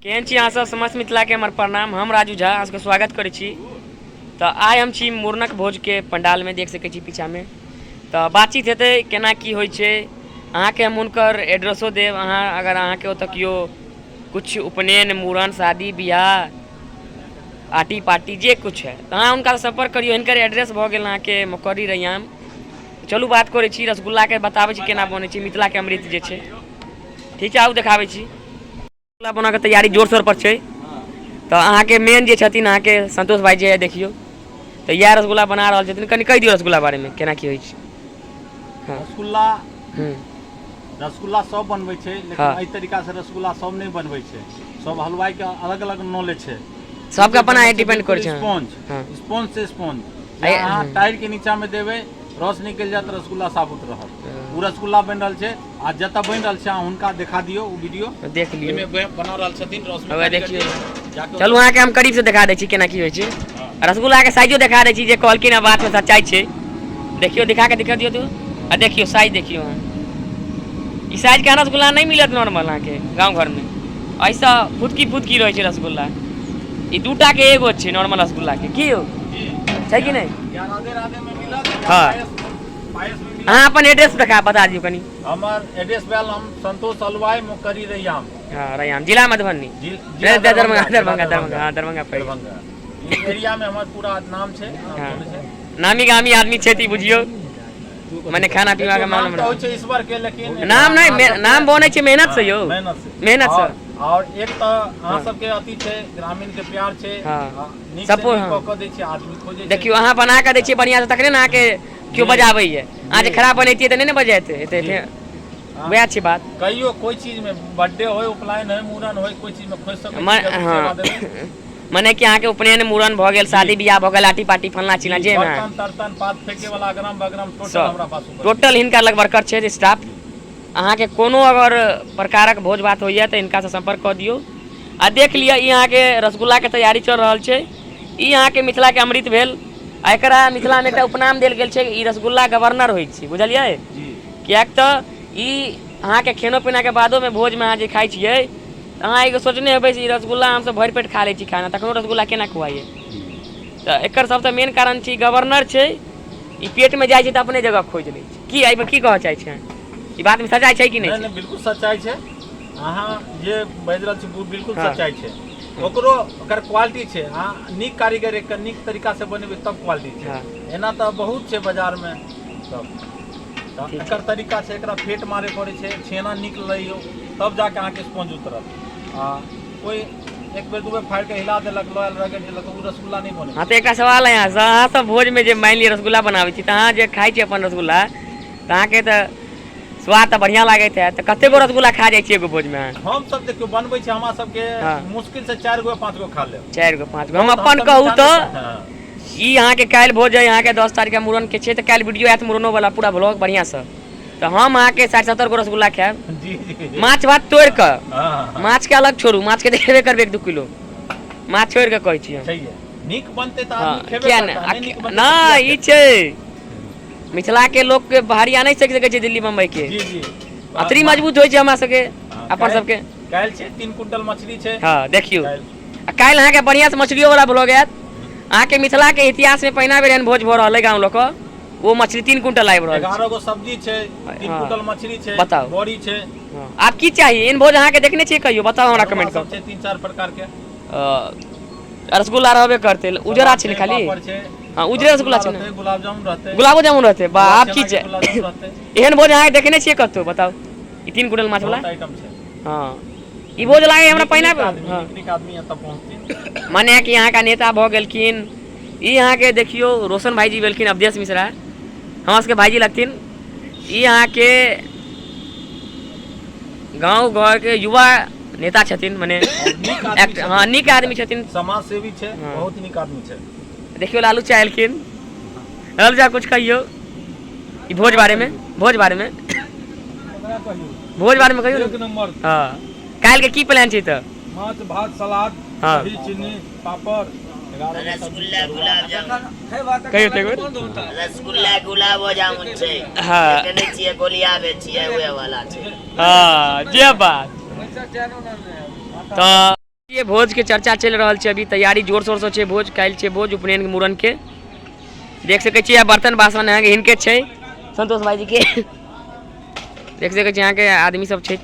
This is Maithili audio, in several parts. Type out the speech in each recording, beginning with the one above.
केहन छी अहाँ सब समस्त मिथिला के हमर प्रणाम। हम राजू झा अहाँ सबके स्वागत करै छी। तो आइ हम छी मूरनक भोज के पंडाल में, देख सकै छी पीछा में। तो बातचीत हेतै केना की होइ छै, अहाँके हम हुनकर एड्रेसो देब। अहाँ अगर अहाँके ओतऽ कियो कुछ उपनयन, मूड़न, शादी बियाह, आटी पार्टी जे कुछ है तो अहाँ हुनका संपर्क करियो। हिनकर एड्रेस भऽ गेल अहाँके मकड़ी रैयाम। चलू बात करै छी, रसगुल्ला के बताबै छी केना बनै छै, मिथिला के अमृत जे छै। ठीक छै, आउ देखाबै छी। रसगुल्ला बना के तैयारी जोर शोर पर छै। तो अहाँके मेन जे छथिन अहाँके संतोष भाई जे देखियो, तो इएह रसगुल्ला बना रहल छथिन। कनि कहि दियौ रसगुल्ला बारे में केना की होइ छै। हाँ। रसगुल्ला सब बनबै छै, लेकिन एहि तरीका से रसगुल्ला सब नहीं बनबै छै। सब हलवाई के अलग अलग नॉलेज छै, सबके अपना डिपेंड करै छै। स्पॉन्ज से स्पॉन्ज अहाँ टायर के नीचा में देबै, रस निकल जात, रसगुल्ला साबुत रहत। वो रसगुल्ला बन रहल छै आ जतऽ बन रहल छै हुनका दिखा दियो, वो वीडियो देख लियो बना रहल छथिन। रस देखियो, चलू अहाँ के हम करीब से दिखा दै छी केना की होइ छै। रसगुल्ला के साइजो दिखा दै छी, जे कहलखिन है बात में सच्चाई छै। देखियो, दिखा के दिखा दियो तो, आ देखियो साइज देखियो। ई साइज के रसगुल्ला नहीं मिलत नॉर्मल अहाँ के गाँव घर में। ऐसा फुदकी फुदकी रहे छै रसगुल्ला। ई दूटा के एगो छै नॉर्मल रसगुल्ला के, की हो छै कि नहीं। हाँ, अहाँ अपन एड्रेस बता दियो कनी। हमर एड्रेस भेल हम संतोष हलवाई मकड़ी रैयाम। हाँ, रैयाम जिला मधुबनी, दरभंगा एरिया में हमर पूरा नाम छै। नामी गामी आदमी छै, बुझियो मैंने खाना पीना के मामला में होइ छै ईश्वर के, लेकिन नाम नहीं, नाम बनै छै मेहनत से यो, मेहनत से। और एक तो अहाँ सबके अथी छै, ग्रामीण के प्यार छै। सपोर्ट कऽ दै छै आदमी खोजे छै। देखियो अहाँ बना के दै छियै बढ़िया से, तकरे ना अहाँ के क्यों बजाबै है। अहाँ जे खराब बनैतियै तऽ नहीं ने बजाते। वह अच्छी बात। कहियो कोई चीज में बर्थडे हो, उपनयन हो, मूड़न हो, कोई चीज में खोज सकै। मने कि अहाँ के उपनयन मूड़न भ गेल, शादी बियाह भ गेल, आटी पार्टी फलना चिलना जे में बर्तन पात फेंके वाला अगरम बगरम टोटल हमरा पास टोटल हिनका लग वर्कर छै, स्टाफ। अहाँ के कोनो अगर प्रकारक भोज भात होइए तो इनका से संपर्क कर दियो। आ देख लिया, ई अहाँ के रसगुल्ला के तैयारी चल रहल छै। ई अहाँ के मिथिला के अमृत भेल। एकरा मिथिला में एकटा उपनाम देल गेल छै, ई रसगुल्ला गवर्नर होइ छै, बुझलियै। कियाक तऽ ई अहाँ के खेनो पीना के बादो में भोज में अहाँ जे खाइ छियै, अहाँ एगो सोचने हेबै ई रसगुल्ला हम सब भरि पेट खा लै छी खाना, तखनो रसगुल्ला केना खुआइए। तो एकर सबसे मेन कारण छै गवर्नर छै। ई पेट में जाइ छै तऽ अपने जगह खोज लै छै। की एहिमे की कहऽ चाहै छै, ई बात में सच्चाई छै कि नहीं? नहीं, बिल्कुल सच्चाई छै। अहाँ जे बाजि रहल छी बिल्कुल सच्चाई छै। ओकरो ओकर क्वालिटी छै। अहाँ नीक कारीगर एक नीक तरीका से बनेबै तब क्वालिटी छै। एना तऽ बहुत छै बाजार में सब। एकर तरीका छै, एकरा फेट मारे पड़े छै, छेना नीक लइयो तब जाके अहाँ के स्पॉन्ज उतरत। कोई एक बेर दू बेर फाड़ के हिला देलक, लॉयल रगड़ देलक, वो रसगुल्ला नहीं बने। हाँ, तो एक सवाल है यहाँ से, अहाँ सब भोज में जे मान लिया रसगुल्ला बनाबै छी, अहाँ जे खाइ छी अपन रसगुल्ला, तो अहाँ के तो स्वाद तो बढ़िया लागत है। तो कते गो रसगुल्ला खा जाइ छी एगो भोज में? हम सब देखियो बनबै छी, हमरा सब के मुश्किल से 4 गो 5 गो खा लेब। 4 गो 5 गो हम अपन कहू तो ई अहाँ के काल्हि भोज है, यहाँ के 10 तारीख के मूड़न के छै, तो काल्हि वीडियो आयत मूड़नो वाला पूरा ब्लॉग बढ़िया से। तो हम अहाँ के 60-70 गो रसगुल्ला खाएब। माछ भात तोड़ के, माछ के अलग छोड़ू, माछ के देबे करबे 1-2 किलो माछ छोड़ के कहै छी। नीक बनते त आदमी खेबे करता। ना ई छै मिथिला के लोग के बाहरी आनै सकै छै दिल्ली बम्बई के। अतरी मजबूत होइ छै हमरा सबके अपन सबके। काल्हि छै 3 क्विंटल मछली छै। हां देखियो, काल्हि अहाँ के बढ़िया से मछलियो वाला ब्लॉग आयत। अहाँ के मिथिला के इतिहास में पहिना बेर एहन भोज भ रहल है गांव लोक, वो मछली 3 क्विंटल आबि रहल छै। 11 गो सब्जी छै, 3 क्विंटल मछली छै, बताओ बड़ी छै। आप की चाहिए इन भोज अहाँ के देखने छियै कहियो? बताओ हमरा कमेंट कर। 3-4 प्रकार के रसगुल्ला रहबे करते, उजरा छै खाली। हाँ, उजरे रसगुल्ला छै ना, गुलाब जामुन रहते, गुलाबो जामुन रहते। बा आप की एहन भोज अहाँ देखने छियै कतौ? बताओ। ई 3 क्विंटल माछ वाला आइटम छै। हां, ई भोज लागे हमरा पहिना नीक आदमी एतऽ पहुंचथिन। माने कि यहाँ का नेता भ गेलखिन। ई यहाँ के देखियो रोशन भाईजी भेलखिन, अवधेश मिश्रा हमरा सबके भाईजी लगथिन। ई यहाँ के गांव घर के युवा नेता छथिन, माने हाँ नीक आदमी छथिन, समाज सेवी छै, बहुत नीक आदमी छै। देखियो लालू चाह एलखिन। लालू चाह कुछ कहियो ई भोज बारे में, भोज बारे में कहियो। एक नंबर। हां, काल्हि के की प्लान छै? त माछ भात सलाद, दही चीनी पापड़, रसगुल्ला गुलाब जामुन कहियो तेगो रसगुल्ला गुलाब जामुन छै। हां, कहने छियै गोलिया बे छियै उहे वाला छै। हां, जे बात तो ये भोज के चर्चा चल रहा है अभी, तैयारी जोर शोर से भोज काल भोज उपनयन के मूड़न के देख सके छी। बर्तन बासन यहाँ के हिनके छै संतोष भाई जी के देख सके छी यहाँ के आदमी सब छै।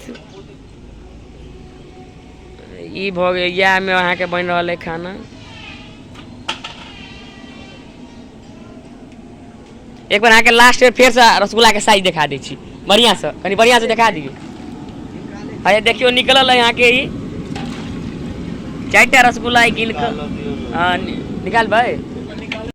ई भ गए या में यहाँ के बन रहा है खाना। एक बार यहाँ के लास्ट फिर से रसगुल्ला के साइज दिखा दी छी बढ़िया से, कनी बढ़िया से दिखा दिए। अरे देखियो निकल है यहाँ के ही 4टा रसगुल्ला गिन के। हाँ निकाल भाई।